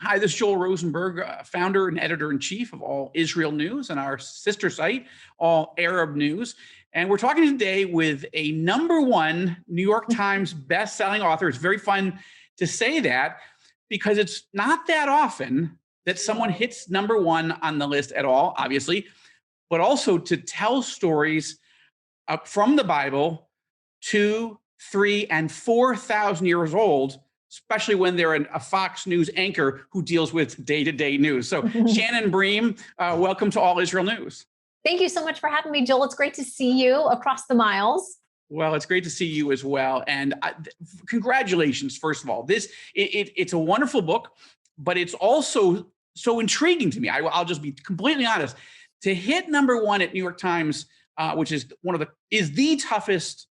Hi, this is Joel Rosenberg, founder and editor-in-chief of All Israel News and our sister site, All Arab News. And we're talking today with a #1 New York Times best-selling author. It's very fun to say that because it's not that often that someone hits #1 on the list at all, obviously, but also to tell stories from the Bible 2, 3, and 4,000 years old, especially when they're a Fox News anchor who deals with day-to-day news. So Shannon, Bream, welcome to All Israel News. Thank you so much for having me, Joel. It's great to see you across the miles. Well, it's great to see you as well. And congratulations, first of all. It's a wonderful book, but it's also so intriguing to me. I'll just be completely honest. To hit #1 at New York Times, which is the toughest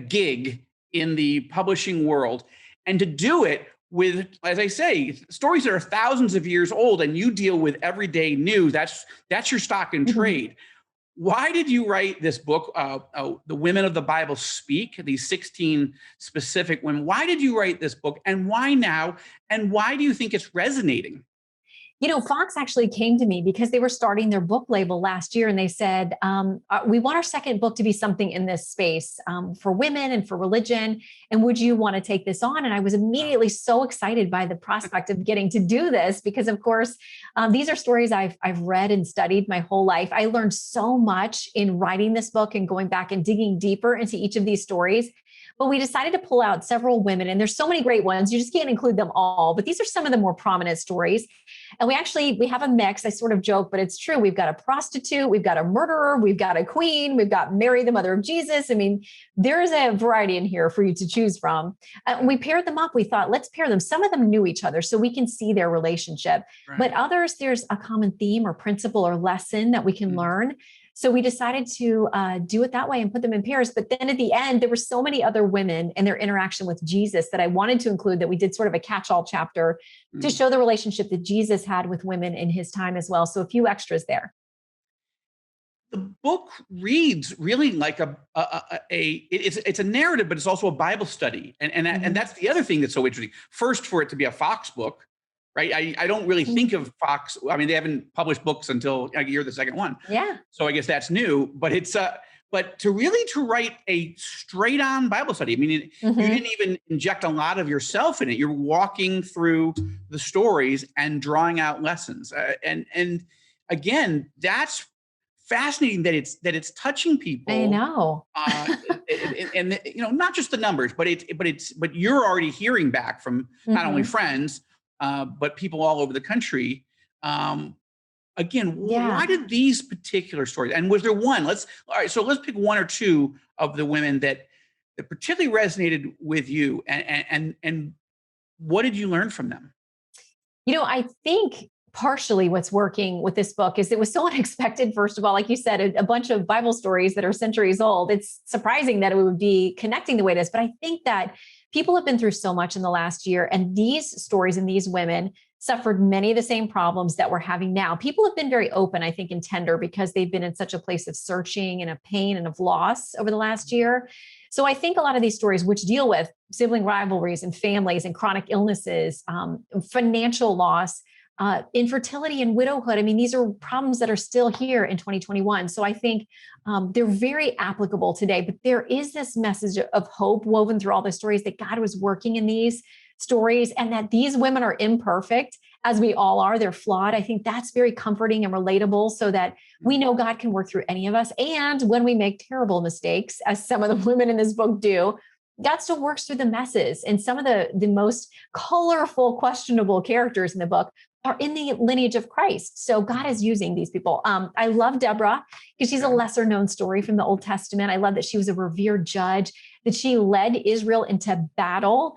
gig in the publishing world, and to do it with, as I say, stories that are thousands of years old, and you deal with everyday news. That's your stock in trade. Why did you write this book, The Women of the Bible Speak, these 16 specific women? Why did you write this book, and why now? And why do you think it's resonating? You know, Fox actually came to me because they were starting their book label last year, and they said, we want our second book to be something in this space for women and for religion. And would you want to take this on? And I was immediately so excited by the prospect of getting to do this because, of course, these are stories I've read and studied my whole life. I learned so much in writing this book and going back and digging deeper into each of these stories. But we decided to pull out several women, and there's so many great ones. You just can't include them all, but these are some of the more prominent stories. And we have a mix. I sort of joke, but it's true. We've got a prostitute, we've got a murderer, we've got a queen, we've got Mary, the mother of Jesus. I mean, there is a variety in here for you to choose from. We paired them up. We thought, let's pair them. Some of them knew each other, so we can see their relationship. Right. But others, there's a common theme or principle or lesson that we can learn. So we decided to do it that way and put them in pairs. But then at the end, there were so many other women and their interaction with Jesus that I wanted to include, that we did sort of a catch-all chapter to show the relationship that Jesus had with women in his time as well. So a few extras there. The book reads really like it's a narrative, but it's also a Bible study. And that's the other thing that's so interesting. First, for it to be a Fox book, right? I don't really think of Fox. I mean, they haven't published books until you're the second one. Yeah. So I guess that's new, but but to write a straight on Bible study. I mean, you didn't even inject a lot of yourself in it. You're walking through the stories and drawing out lessons. And again, that's fascinating that it's touching people. I know. And not just the numbers, but you're already hearing back from not only friends, but people all over the country. Again, why did these particular stories? And was there one? Let's pick one or two of the women that particularly resonated with you, and what did you learn from them? You know, I think partially what's working with this book is it was so unexpected. First of all, like you said, a bunch of Bible stories that are centuries old. It's surprising that it would be connecting the way it is, but I think that people have been through so much in the last year, and these stories and these women suffered many of the same problems that we're having now. People have been very open, I think, and tender because they've been in such a place of searching and of pain and of loss over the last year. So I think a lot of these stories, which deal with sibling rivalries and families and chronic illnesses, financial loss, infertility and widowhood. I mean, these are problems that are still here in 2021. So I think they're very applicable today, but there is this message of hope woven through all the stories that God was working in these stories, and that these women are imperfect, as we all are. They're flawed. I think that's very comforting and relatable, so that we know God can work through any of us. And when we make terrible mistakes, as some of the women in this book do, God still works through the messes. And some of the most colorful, questionable characters in the book are in the lineage of Christ. So God is using these people. I love Deborah because she's a lesser known story from the Old Testament. I love that she was a revered judge, that she led Israel into battle.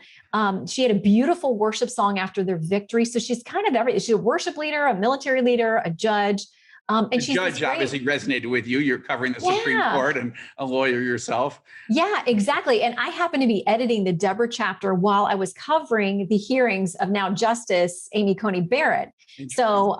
She had a beautiful worship song after their victory. So she's kind of everything. She's a worship leader, a military leader, a judge, And The she's this judge great, obviously resonated with you. You're covering the Supreme yeah. Court and a lawyer yourself. Yeah, exactly. And I happened to be editing the Deborah chapter while I was covering the hearings of now Justice Amy Coney Barrett. So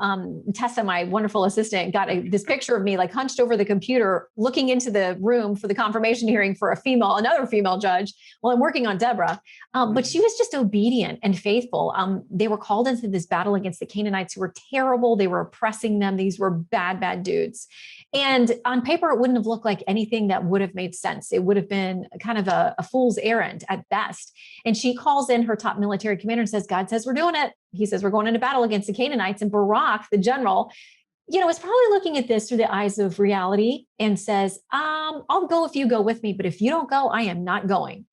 Tessa, my wonderful assistant, got this picture of me like hunched over the computer, looking into the room for the confirmation hearing for another female judge while I'm working on Deborah. But she was just obedient and faithful. They were called into this battle against the Canaanites who were terrible. They were oppressing them. These were bad, bad dudes. And on paper, it wouldn't have looked like anything that would have made sense. It would have been kind of a fool's errand at best. And she calls in her top military commander and says, God says, we're doing it. He says, we're going into battle against the Canaanites. And Barak, the general, is probably looking at this through the eyes of reality and says, I'll go if you go with me. But if you don't go, I am not going.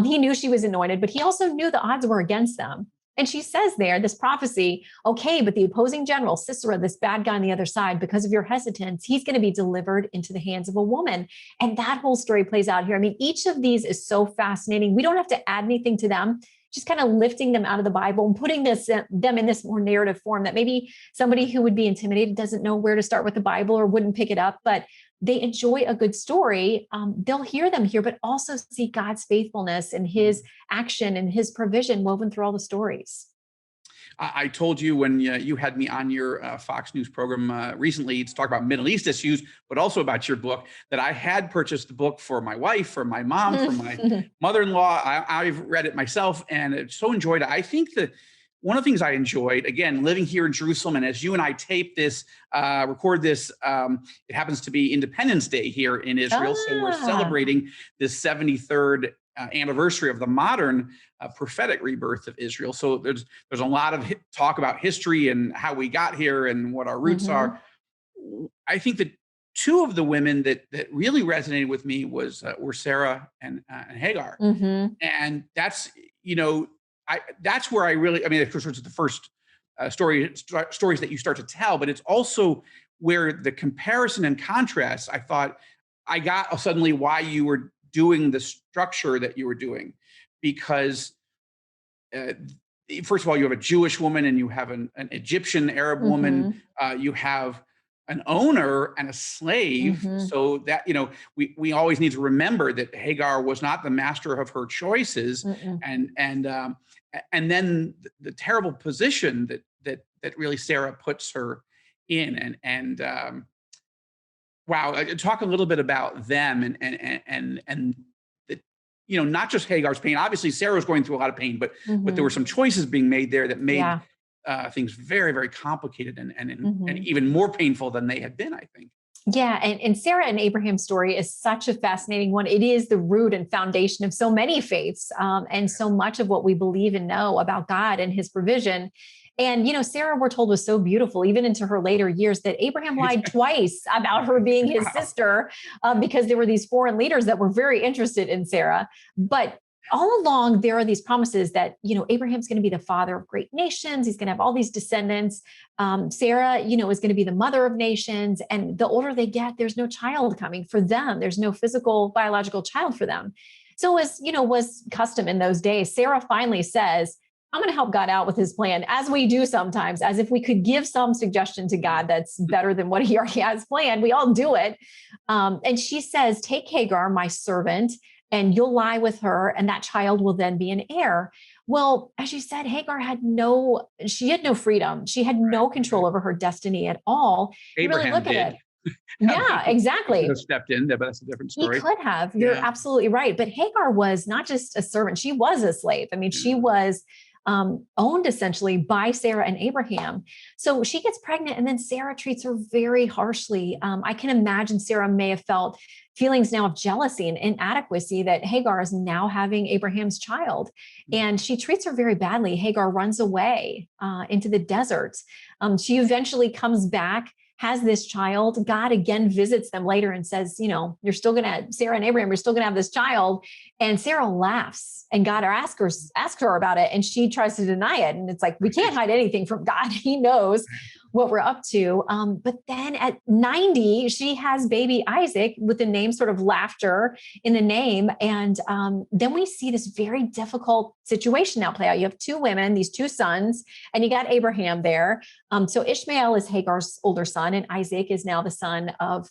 He knew she was anointed, but he also knew the odds were against them. And she says there, this prophecy, okay, but the opposing general, Sisera, this bad guy on the other side, because of your hesitance, he's going to be delivered into the hands of a woman. And that whole story plays out here. I mean, each of these is so fascinating. We don't have to add anything to them, just kind of lifting them out of the Bible and putting them in this more narrative form that maybe somebody who would be intimidated doesn't know where to start with the Bible or wouldn't pick it up. But they enjoy a good story. They'll hear them here, but also see God's faithfulness and his action and his provision woven through all the stories. I told you when you had me on your Fox News program recently to talk about Middle East issues, but also about your book, that I had purchased the book for my wife, for my mom, for my mother-in-law. I've read it myself and so enjoyed it. I think that one of the things I enjoyed, again, living here in Jerusalem, and as you and I tape this, record this, it happens to be Independence Day here in Israel. So we're celebrating this 73rd anniversary of the modern prophetic rebirth of Israel. So there's a lot of talk about history and how we got here and what our roots are. I think that two of the women that really resonated with me were Sarah and Hagar. And that's, that's where I really, I mean, of course, it's the first stories that you start to tell, but it's also where the comparison and contrast, I thought I got suddenly why you were doing the structure that you were doing, because first of all, you have a Jewish woman and you have an Egyptian Arab woman, you have an owner and a slave. So that, we always need to remember that Hagar was not the master of her choices. And then the terrible position that really Sarah puts her in. Wow, talk a little bit about them and the, not just Hagar's pain. Obviously, Sarah was going through a lot of pain, but there were some choices being made there that made things very, very complicated and even more painful than they had been, I think. Yeah. And Sarah and Abraham's story is such a fascinating one. It is the root and foundation of so many faiths and so much of what we believe and know about God and his provision. And, Sarah, we're told, was so beautiful, even into her later years, that Abraham lied twice about her being his sister because there were these foreign leaders that were very interested in Sarah. But all along, there are these promises that, Abraham's going to be the father of great nations. He's going to have all these descendants. Sarah, is going to be the mother of nations. And the older they get, there's no child coming for them. There's no physical, biological child for them. So as, was custom in those days, Sarah finally says, I'm going to help God out with his plan, as we do sometimes, as if we could give some suggestion to God that's better than what he already has planned. We all do it. And she says, take Hagar, my servant, and you'll lie with her, and that child will then be an heir. Well, as you said, Hagar had no freedom. She had no control over her destiny at all. Abraham really look did. At it. Yeah, exactly. He could have stepped in there, but that's a different story. He could have. You're absolutely right. But Hagar was not just a servant. She was a slave. I mean, she was owned essentially by Sarah and Abraham. So she gets pregnant and then Sarah treats her very harshly. I can imagine Sarah may have felt feelings now of jealousy and inadequacy that Hagar is now having Abraham's child. And she treats her very badly. Hagar runs away into the desert. She eventually comes back, has this child. God again visits them later and says, you're still going to, Sarah and Abraham, you're still going to have this child. And Sarah laughs and God asks her about it. And she tries to deny it. And it's like, we can't hide anything from God. He knows. what we're up to. But then at 90, she has baby Isaac with the name sort of laughter in the name. And then we see this very difficult situation now play out. You have two women, these two sons, and you got Abraham there. So Ishmael is Hagar's older son, and Isaac is now the son of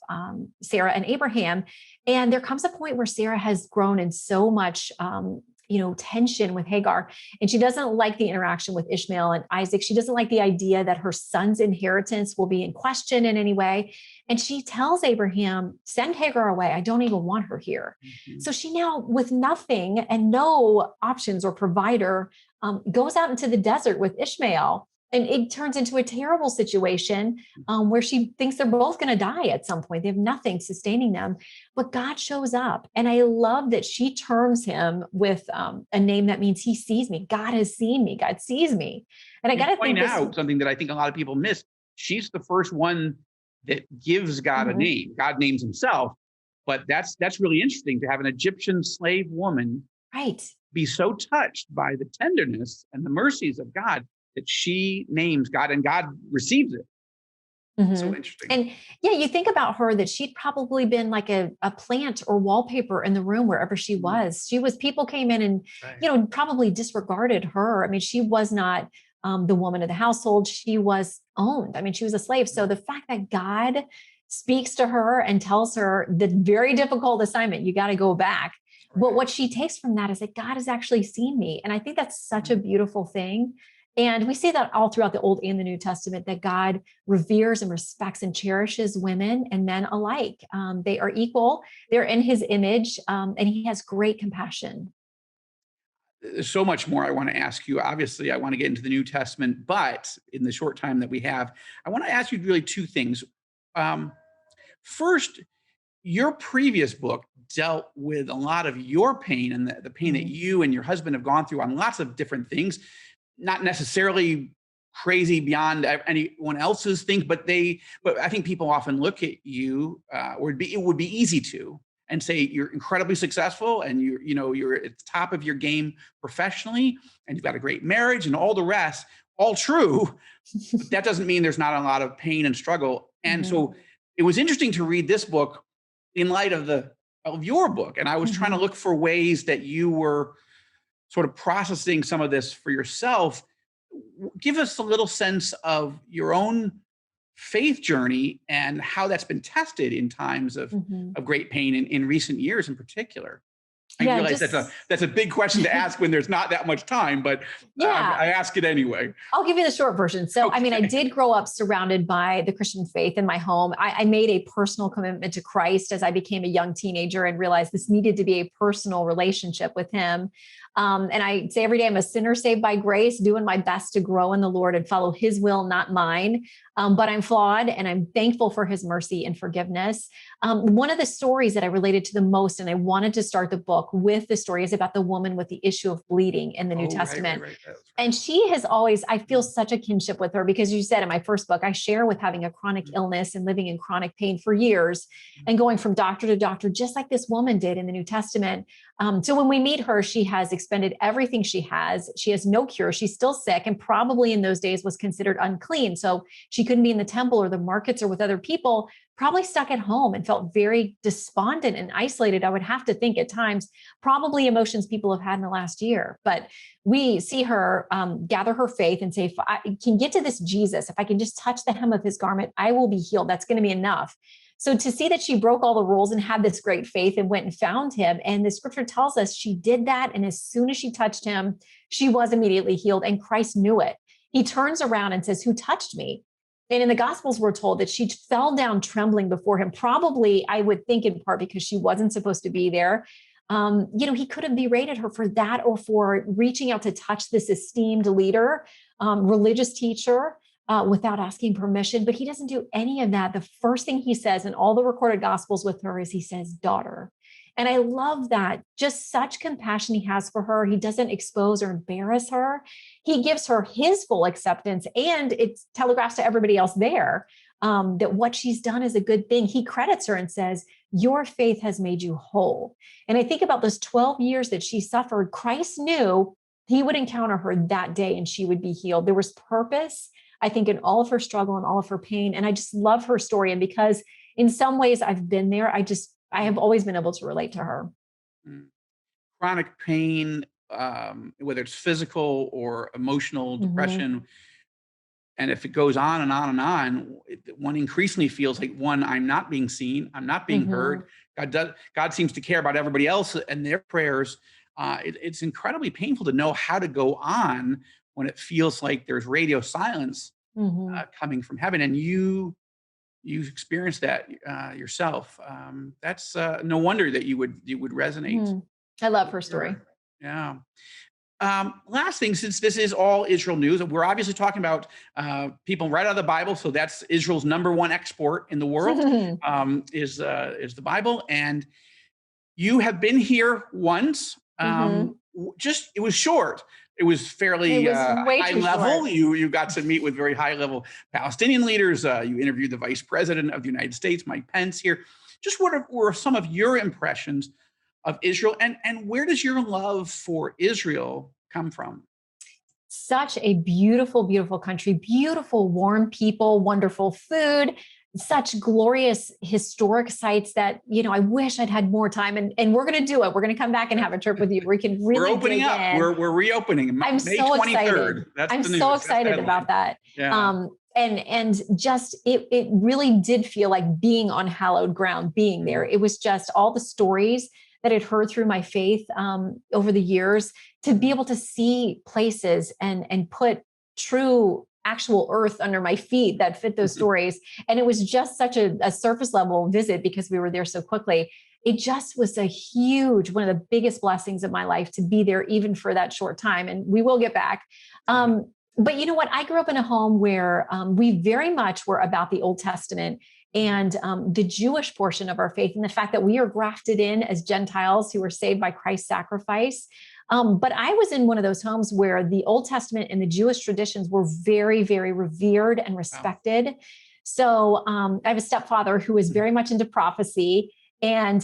Sarah and Abraham. And there comes a point where Sarah has grown in so much tension with Hagar, and she doesn't like the interaction with Ishmael and Isaac. She doesn't like the idea that her son's inheritance will be in question in any way. And she tells Abraham, send Hagar away. I don't even want her here. Mm-hmm. So she now, with nothing and no options or provider, goes out into the desert with Ishmael. And it turns into a terrible situation where she thinks they're both going to die at some point. They have nothing sustaining them, but God shows up. And I love that she terms him with a name that means he sees me. God has seen me. God sees me. And I got to point out something that I think a lot of people miss. She's the first one that gives God a name. God names himself, but that's really interesting to have an Egyptian slave woman be so touched by the tenderness and the mercies of God that she names God and God receives it. Mm-hmm. So interesting. And yeah, you think about her that she'd probably been like a plant or wallpaper in the room wherever she was. People came in and, probably disregarded her. I mean, she was not the woman of the household. She was owned. I mean, she was a slave. So the fact that God speaks to her and tells her the very difficult assignment, you got to go back. Right. But what she takes from that is that God has actually seen me. And I think that's such a beautiful thing. And we see that all throughout the Old and the New Testament, that God reveres and respects and cherishes women and men alike. They are equal. They're in his image, and he has great compassion. There's so much more I want to ask you. Obviously, I want to get into the New Testament, but in the short time that we have, I want to ask you really two things. First, your previous book dealt with a lot of your pain and the pain that you and your husband have gone through on lots of different things. Not necessarily crazy beyond anyone else's things, but I think people often look at you, or it would be easy to, and say you're incredibly successful and you're at the top of your game professionally, and you've got a great marriage and all the rest, all true. But that doesn't mean there's not a lot of pain and struggle. And so it was interesting to read this book in light of your book. And I was trying to look for ways that you were sort of processing some of this for yourself. Give us a little sense of your own faith journey and how that's been tested in times of great pain in recent years in particular. I realize that's a big question to ask when there's not that much time, but I ask it anyway. I'll give you the short version. So, okay. I mean, I did grow up surrounded by the Christian faith in my home. I made a personal commitment to Christ as I became a young teenager and realized this needed to be a personal relationship with him. And I say every day, I'm a sinner saved by grace, doing my best to grow in the Lord and follow his will, not mine. But I'm flawed, and I'm thankful for his mercy and forgiveness. One of the stories that I related to the most, and I wanted to start the book with the story, is about the woman with the issue of bleeding in the New Testament. Right. And she has always, I feel such a kinship with her, because you said in my first book, I share with having a chronic illness and living in chronic pain for years and going from doctor to doctor, just like this woman did in the New Testament. So when we meet her, she has expended everything she has. She has no cure. She's still sick, and probably in those days was considered unclean. So she couldn't be in the temple or the markets or with other people, probably stuck at home and felt very despondent and isolated. I would have to think at times, probably emotions people have had in the last year. But we see her gather her faith and say, if I can get to this Jesus, if I can just touch the hem of his garment, I will be healed. That's going to be enough. So to see that she broke all the rules and had this great faith and went and found him. And the scripture tells us she did that. And as soon as she touched him, she was immediately healed, and Christ knew it. He turns around and says, "Who touched me?" And in the Gospels, we're told that she fell down trembling before him, probably, I would think, in part because she wasn't supposed to be there. He could have berated her for that, or for reaching out to touch this esteemed leader, religious teacher, without asking permission. But he doesn't do any of that. The first thing he says in all the recorded Gospels with her is he says, "Daughter." And I love that. Just such compassion he has for her. He doesn't expose or embarrass her. He gives her his full acceptance, and it telegraphs to everybody else there that what she's done is a good thing. He credits her and says, "Your faith has made you whole." And I think about those 12 years that she suffered. Christ knew he would encounter her that day and she would be healed. There was purpose. I think, in all of her struggle and all of her pain. And I just love her story. And because in some ways I've been there, I have always been able to relate to her. Mm. Chronic pain, whether it's physical or emotional Mhm. depression, and if it goes on and on and on, one increasingly feels like, one, I'm not being seen, I'm not being heard. Mhm. God seems to care about everybody else and their prayers. It's incredibly painful to know how to go on when it feels like there's radio silence Mhm. coming from heaven, and you experienced that yourself. That's no wonder that you would resonate. Mhm. I love her story. Sure. Yeah. Last thing, since this is all Israel news, we're obviously talking about people right out of the Bible. So that's Israel's number one export in the world, is the Bible. And you have been here once. Mhm. Just it was short. It was It fairly was way high too level. short. You got to meet with very high level Palestinian leaders. You interviewed the Vice President of the United States, Mike Pence, here. Just what were some of your impressions of Israel, and where does your love for Israel come from? Such a beautiful, beautiful country, beautiful, warm people, wonderful food, such glorious historic sites that, I wish I'd had more time. And we're going to do it. We're going to come back and have a trip with you where we can We're really opening dig up. in. We're reopening I'm May so excited. 23rd. That's I'm the so news. That's the excited about headline. that. Yeah. And just it really did feel like being on hallowed ground, being there. Mhm. It was just all the stories that I'd heard through my faith over the years, to be able to see places and put true actual earth under my feet that fit those stories. And it was just such a surface level visit because we were there so quickly. It just was a huge, one of the biggest blessings of my life to be there even for that short time. And we will get back. Yeah. But you know what? I grew up in a home where we very much were about the Old Testament and the Jewish portion of our faith, and the fact that we are grafted in as Gentiles who were saved by Christ's sacrifice. But I was in one of those homes where the Old Testament and the Jewish traditions were very, very revered and Wow. respected. So I have a stepfather who is very much into prophecy and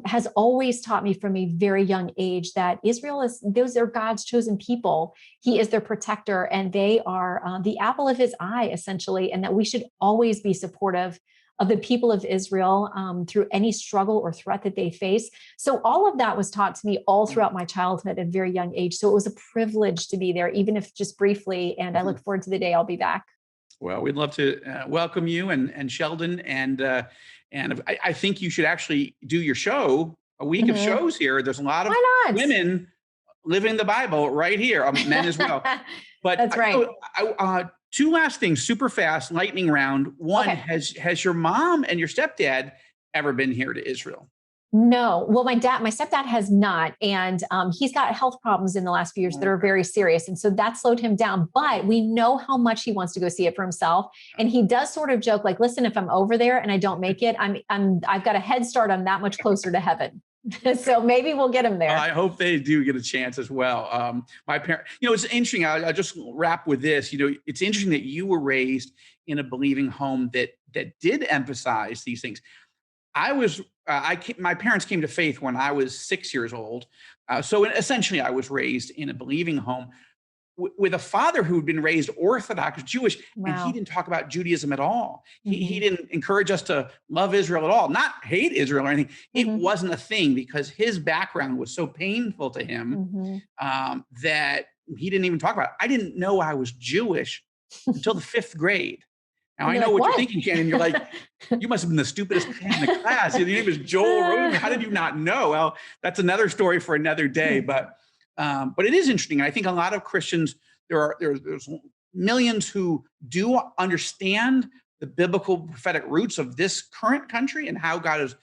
has always taught me from a very young age that those are God's chosen people. He is their protector, and they are the apple of his eye, essentially, and that we should always be supportive of the people of Israel through any struggle or threat that they face. So all of that was taught to me all throughout my childhood at a very young age. So it was a privilege to be there, even if just briefly. And I look forward to the day I'll be back. Well, we'd love to welcome you and Sheldon, and I think you should actually do your show, a week of Mhm. shows here. There's a lot of Why not? women living the Bible right here, men as well. But That's right. two last things, super fast, lightning round. One, Okay. has your mom and your stepdad ever been here to Israel? No. Well, my stepdad has not. And he's got health problems in the last few years that are Okay. very serious. And so that slowed him down. But we know how much he wants to go see it for himself. And he does sort of joke, like, listen, if I'm over there and I don't make it, I've got a head start. I'm that much closer to heaven. So maybe we'll get him there. I hope they do get a chance as well. My parent, it's interesting. I'll just wrap with this. It's interesting that you were raised in a believing home that did emphasize these things. My parents came to faith when I was 6 years old. So essentially, I was raised in a believing home with a father who had been raised Orthodox Jewish, and he Wow. didn't talk about Judaism at all. He Hmm. didn't encourage us to love Israel at all, not hate Israel or anything. It Hmm. wasn't a thing because his background was so painful to him Hmm. that he didn't even talk about it. I didn't know I was Jewish until the fifth grade. Now And I you're know like, what you're what? thinking, Shannon. You're like, you must have been the stupidest kid in the class. Your name is Joel Rosenberg. How did you not know? Well, that's another story for another day. But it is interesting. I think a lot of Christians, there's millions who do understand the biblical prophetic roots of this current country and how God is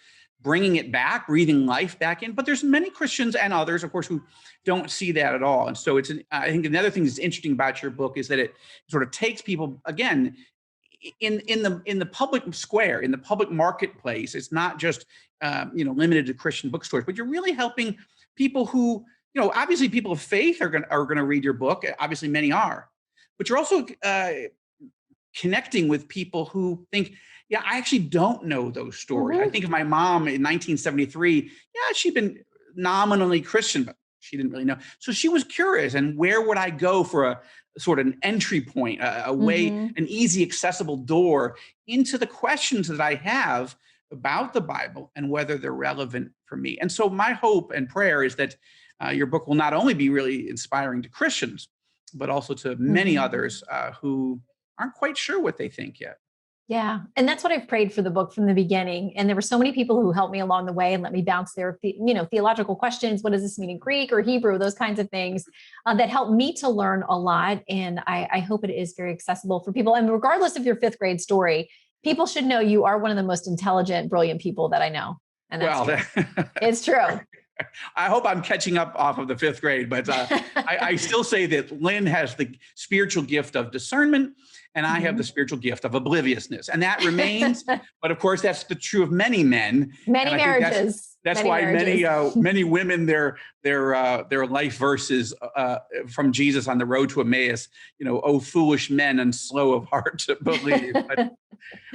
bringing it back, breathing life back in. But there's many Christians and others, of course, who don't see that at all. And so I think another thing that's interesting about your book is that it sort of takes people again in the public square, in the public marketplace. It's not just limited to Christian bookstores, but you're really helping people who, obviously people of faith are going to read your book. Obviously, many are, but you're also connecting with people who think, yeah, I actually don't know those stories. I Hmm. think of my mom in 1973. Yeah, she'd been nominally Christian, but she didn't really know. So she was curious, and where would I go for a sort of an entry point, a way, an easy, accessible door into the questions that I have about the Bible and whether they're relevant for me. And so my hope and prayer is that your book will not only be really inspiring to Christians, but also to many others who aren't quite sure what they think yet. Yeah. And that's what I've prayed for the book from the beginning. And there were so many people who helped me along the way and let me bounce their, theological questions. What does this mean in Greek or Hebrew? Those kinds of things that helped me to learn a lot. And I hope it is very accessible for people. And regardless of your fifth grade story, people should know you are one of the most intelligent, brilliant people that I know. And that's true. It's true. I hope I'm catching up off of the fifth grade, but I still say that Lynn has the spiritual gift of discernment, and I have the spiritual gift of obliviousness, and that remains. But of course, that's the true of many men, many marriages. That's why many women their life verses from Jesus on the road to Emmaus. Oh, foolish men and slow of heart to believe. But,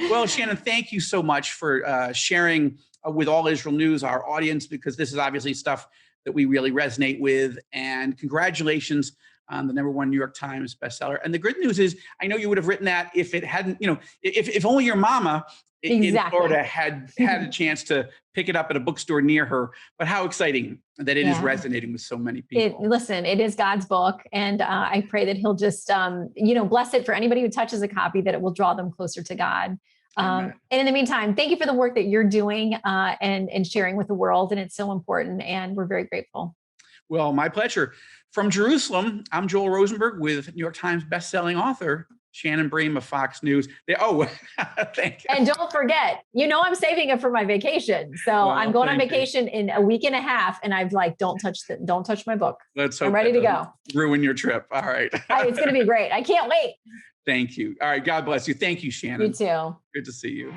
well, Shannon, thank you so much for sharing with All Israel News, our audience, because this is obviously stuff that we really resonate with. And congratulations on the #1 New York Times bestseller. And the good news is, I know you would have written that if it hadn't, if only your mama in Florida had a chance to pick it up at a bookstore near her. But how exciting that it is resonating with so many people. Listen, it is God's book. And I pray that he'll just, bless it for anybody who touches a copy, that it will draw them closer to God. And in the meantime, thank you for the work that you're doing and sharing with the world. And it's so important. And we're very grateful. Well, my pleasure. From Jerusalem, I'm Joel Rosenberg with New York Times bestselling author Shannon Bream of Fox News. Thank you. And don't forget, I'm saving it for my vacation. So I'm going on vacation in a week and a half. And I've don't touch my book. Let's hope I'm ready to go. Ruin your trip. All right. It's going to be great. I can't wait. Thank you. All right. God bless you. Thank you, Shannon. You too. Good to see you.